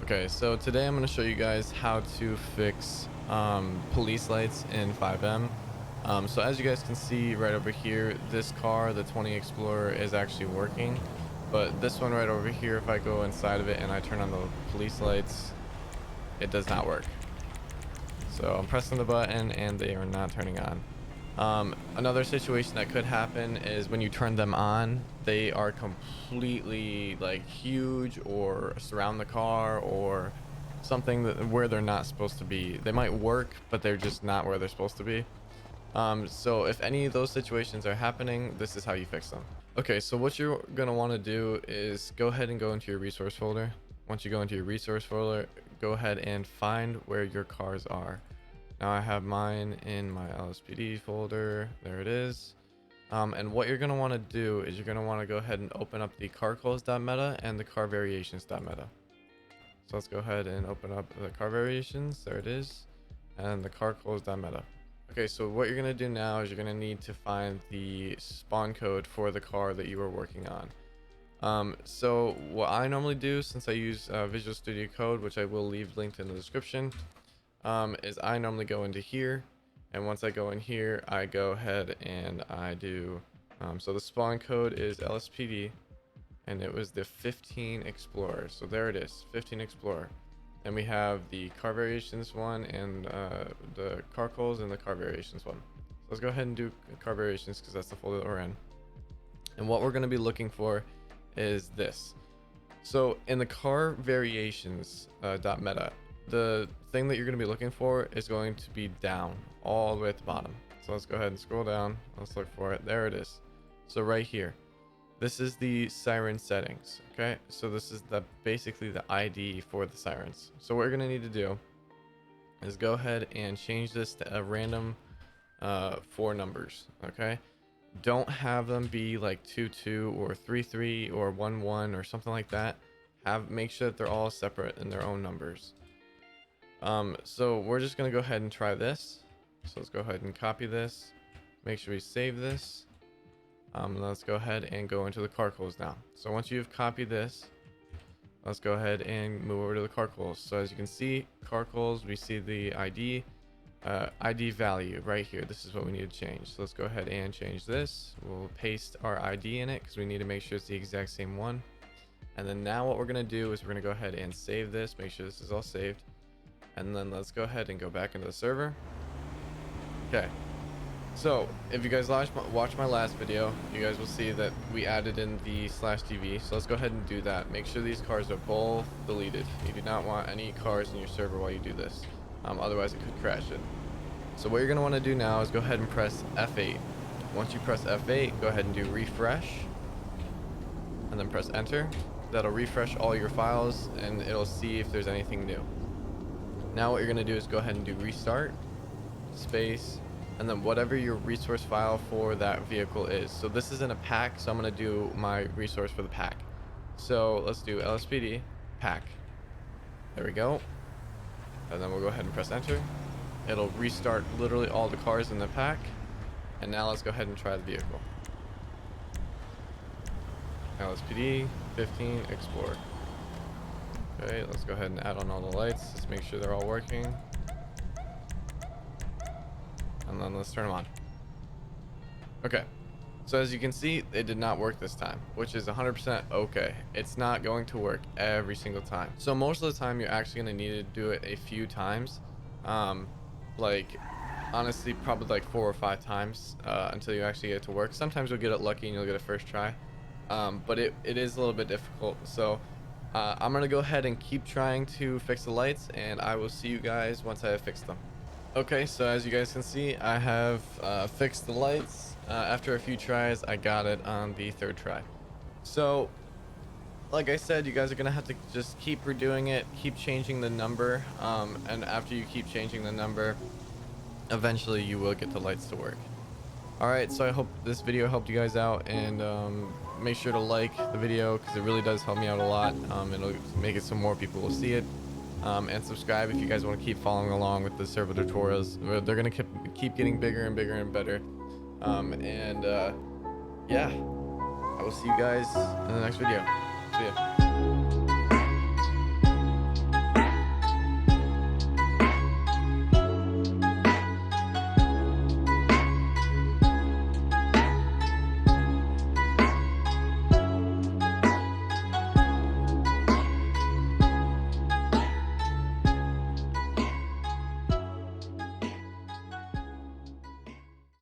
Okay, so today I'm going to show you guys how to fix police lights in FiveM. So as you guys can see right over here, this car, the 20 Explorer, is actually working. But this one right over here, if I go inside of it and I turn on the police lights, it does not work. So I'm pressing the button and they are not turning on. Another situation that could happen is when you turn them on, they are completely like huge or surround the car or something where they're not supposed to be. They might work, but they're just not where they're supposed to be. So if any of those situations are happening, this is how you fix them. Okay, so what you're gonna want to do is go ahead and go into your resource folder. Once you go into your resource folder, go ahead and find where your cars are. Now I have mine in my LSPD folder. There it is. And what you're going to want to do is you're going to want to go ahead and open up the carcalls.meta and the car variations.meta. So let's go ahead and open up the car variations. There it is. And the carcalls.meta. Okay, so what you're going to do now is you're going to need to find the spawn code for the car that you are working on. So what I normally do, since I use Visual Studio Code, which I will leave linked in the description, is I normally go into here, and once I go in here, I go ahead and I do so the spawn code is LSPD, and it was the 15 Explorer. So there it is, 15 Explorer. And we have the car variations one and the carcals and the car variations one. So let's go ahead and do car variations because that's the folder that we're in. And what we're going to be looking for is this. So in the car variations .meta, the thing that you're going to be looking for is going to be down all the way at the bottom. So let's go ahead and scroll down. Let's look for it. There it is. So right here, this is the siren settings. Okay, so this is basically the ID for the sirens. So what you're going to need to do is go ahead and change this to a random 4 numbers. Okay, don't have them be like 22 or 33 or 11 or something like that. Make sure that they're all separate in their own numbers. So we're just going to go ahead and try this. So let's go ahead and copy this. Make sure we save this. Let's go ahead and go into the carcals now. So once you've copied this, let's go ahead and move over to the carcals. So as you can see, carcals, we see the ID value right here. This is what we need to change. So let's go ahead and change this. We'll paste our ID in it because we need to make sure it's the exact same one. And then now what we're going to do is we're going to go ahead and save this. Make sure this is all saved. And then let's go ahead and go back into the server. Okay, so if you guys watch my last video, you guys will see that we added in the /TV. So let's go ahead and do that. Make sure these cars are both deleted. You do not want any cars in your server while you do this. Otherwise it could crash it. So what you're going to want to do now is go ahead and press F8. Once you press F8, go ahead and do refresh. And then press enter. That'll refresh all your files and it'll see if there's anything new. Now what you're going to do is go ahead and do restart, space, and then whatever your resource file for that vehicle is. So this is in a pack, so I'm going to do my resource for the pack. So let's do LSPD pack. There we go. And then we'll go ahead and press enter. It'll restart literally all the cars in the pack. And now let's go ahead and try the vehicle. LSPD 15 Explorer. Okay, let's go ahead and add on all the lights. Let's make sure they're all working. And then let's turn them on. Okay, so as you can see, it did not work this time, which is 100% okay. It's not going to work every single time. So most of the time, you're actually going to need to do it a few times. Like, honestly, probably like 4 or 5 times until you actually get it to work. Sometimes you'll get it lucky and you'll get a first try. But it is a little bit difficult. So I'm gonna go ahead and keep trying to fix the lights, and I will see you guys once I have fixed them. Okay, so as you guys can see, I have fixed the lights. After a few tries, I got it on the 3rd try. So like I said, you guys are gonna have to just keep redoing it, keep changing the number, and after you keep changing the number, eventually you will get the lights to work. Alright, so I hope this video helped you guys out, and make sure to like the video because it really does help me out a lot. It'll make it so more people will see it, and subscribe if you guys want to keep following along with the server tutorials. They're gonna keep getting bigger and bigger and better. Yeah, I will see you guys in the next video. See ya.